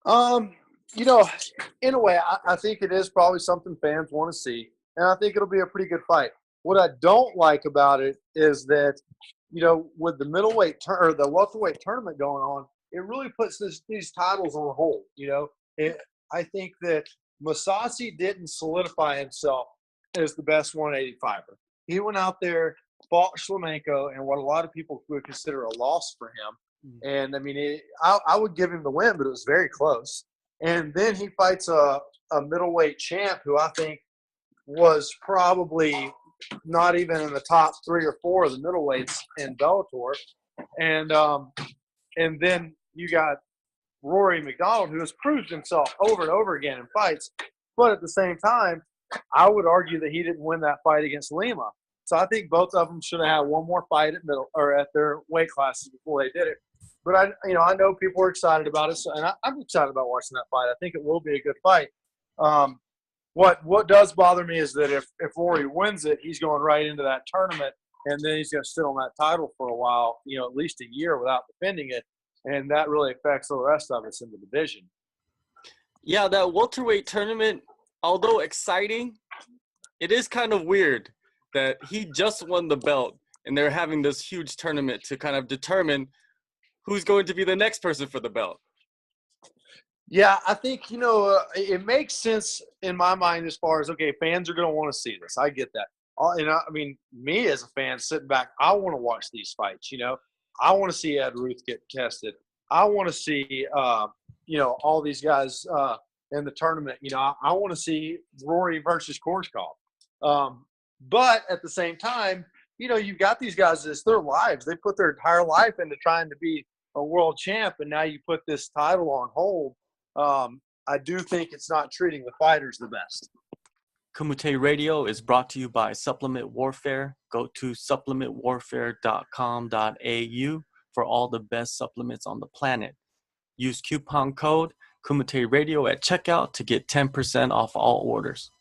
Um, you know, in a way, I think it is probably something fans want to see, and I think it'll be a pretty good fight. What I don't like about it is that, with the or the welterweight tournament going on, it really puts these titles on hold. I think that Masasi didn't solidify himself as the best 185er. He went out there, fought Shlemenko, and what a lot of people would consider a loss for him. And I mean, I would give him the win, but it was very close. And then he fights a middleweight champ who I think was probably not even in the top 3 or 4 of the middleweights in Bellator. And and then you got Rory MacDonald, who has proved himself over and over again in fights. But at the same time, I would argue that he didn't win that fight against Lima. So I think both of them should have had one more fight at middle or at their weight classes before they did it. But I know people are excited about it, and I'm excited about watching that fight. I think it will be a good fight. What does bother me is that if Rory wins it, he's going right into that tournament, and then he's going to sit on that title for a while, at least a year without defending it, and that really affects the rest of us in the division. Yeah, that welterweight tournament, although exciting, it is kind of weird that he just won the belt, and they're having this huge tournament to kind of determine who's going to be the next person for the belt. Yeah, I think, it makes sense in my mind as far as, okay, fans are going to want to see this. I get that. Me as a fan sitting back, I want to watch these fights, I want to see Ed Ruth get tested. I want to see, all these guys in the tournament. I want to see Rory versus Korshkov. But at the same time, you've got these guys, it's their lives. They put their entire life into trying to be a world champ, and now you put this title on hold. I do think it's not treating the fighters the best. Kumite Radio is brought to you by Supplement Warfare. Go to supplementwarfare.com.au for all the best supplements on the planet. Use coupon code Kumite Radio at checkout to get 10% off all orders.